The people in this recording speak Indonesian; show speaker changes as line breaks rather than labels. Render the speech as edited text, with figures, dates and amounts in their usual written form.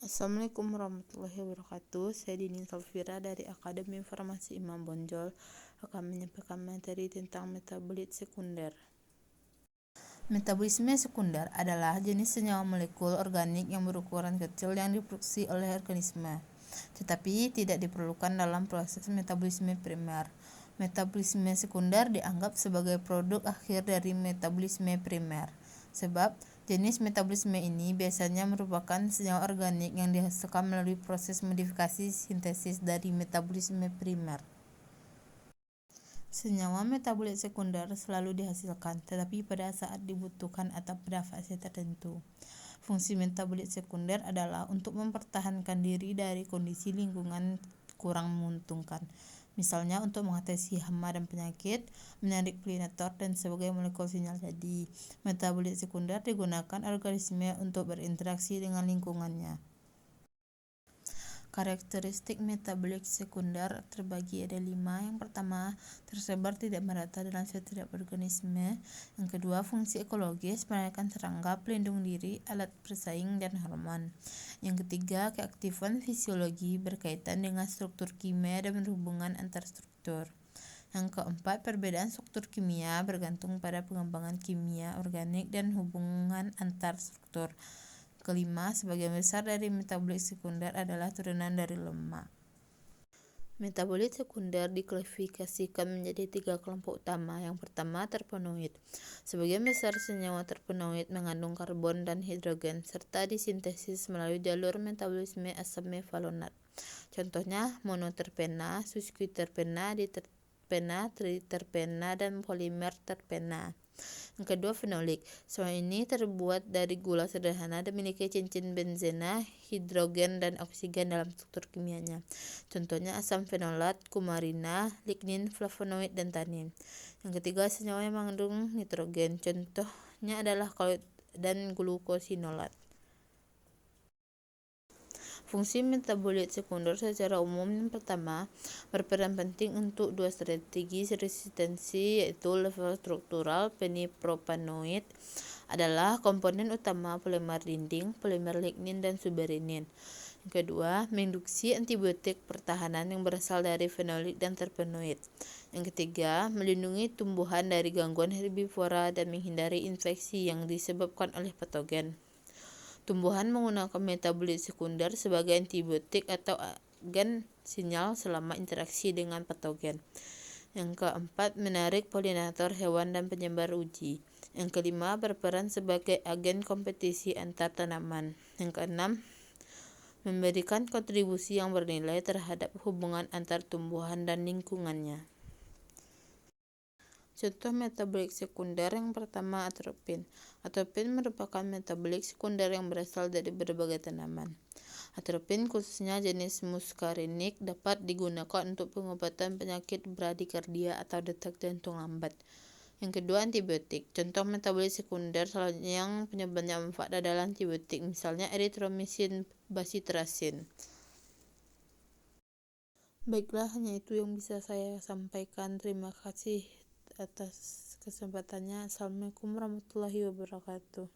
Assalamualaikum warahmatullahi wabarakatuh. Saya Dini Salfira dari Akademi Farmasi Imam Bonjol akan menyampaikan materi tentang metabolit sekunder. Metabolisme sekunder adalah jenis senyawa molekul organik yang berukuran kecil yang diproduksi oleh organisme, tetapi tidak diperlukan dalam proses metabolisme primer. Metabolisme sekunder dianggap sebagai produk akhir dari metabolisme primer, sebab jenis metabolisme ini biasanya merupakan senyawa organik yang dihasilkan melalui proses modifikasi sintesis dari metabolisme primer. Senyawa metabolit sekunder selalu dihasilkan, tetapi pada saat dibutuhkan atau pada fase tertentu. Fungsi metabolit sekunder adalah untuk mempertahankan diri dari kondisi lingkungan kurang menguntungkan, misalnya untuk mengatasi hama dan penyakit, menarik polinator, dan sebagai molekul sinyal jadi. Metabolit sekunder digunakan organisme untuk berinteraksi dengan lingkungannya. Karakteristik metabolit sekunder terbagi ada 5. Yang pertama, tersebar tidak merata dalam setiap organisme. Yang kedua, fungsi ekologis merupakan serangga, pelindung diri, alat bersaing, dan hormon. Yang ketiga, keaktifan fisiologi berkaitan dengan struktur kimia dan berhubungan antar struktur. Yang keempat, perbedaan struktur kimia bergantung pada pengembangan kimia organik dan hubungan antar struktur. Kelima, sebagian besar dari metabolit sekunder adalah turunan dari lemak. Metabolit sekunder diklasifikasikan menjadi 3 kelompok utama. Yang pertama, terpenoid. Sebagian besar senyawa terpenoid mengandung karbon dan hidrogen serta disintesis melalui jalur metabolisme asam mevalonat. Contohnya monoterpena, sesquiterpena, diterpena, triterpena, dan polimer terpena. Yang kedua, fenolik. Semua ini terbuat dari gula sederhana dan memiliki cincin benzena, hidrogen, dan oksigen dalam struktur kimianya. Contohnya asam fenolat, kumarina, lignin, flavonoid, dan tanin. Yang ketiga, senyawa yang mengandung nitrogen. Contohnya adalah koloid dan glukosinolat. Fungsi metabolit sekunder secara umum yang pertama, berperan penting untuk 2 strategi resistensi, yaitu level struktural. Penipropanoid adalah komponen utama polimer dinding, polimer lignin, dan suberinin. Yang kedua, menginduksi antibiotik pertahanan yang berasal dari fenolik dan terpenoid. Yang ketiga, melindungi tumbuhan dari gangguan herbivora dan menghindari infeksi yang disebabkan oleh patogen. Tumbuhan menggunakan metabolit sekunder sebagai antibiotik atau agen sinyal selama interaksi dengan patogen. Yang keempat, menarik polinator hewan dan penyebar uji. Yang kelima, berperan sebagai agen kompetisi antar tanaman. Yang keenam, memberikan kontribusi yang bernilai terhadap hubungan antar tumbuhan dan lingkungannya. Contoh metabolit sekunder yang pertama, atropin. Atropin merupakan metabolit sekunder yang berasal dari berbagai tanaman. Atropin, khususnya jenis muskarinik, dapat digunakan untuk pengobatan penyakit bradikardia atau detak jantung lambat. Yang kedua, antibiotik. Contoh metabolit sekunder yang penyebabnya manfaat adalah antibiotik, misalnya eritromisin, bacitracin. Baiklah, hanya itu yang bisa saya sampaikan. Terima kasih atas kesempatannya. Assalamualaikum warahmatullahi wabarakatuh.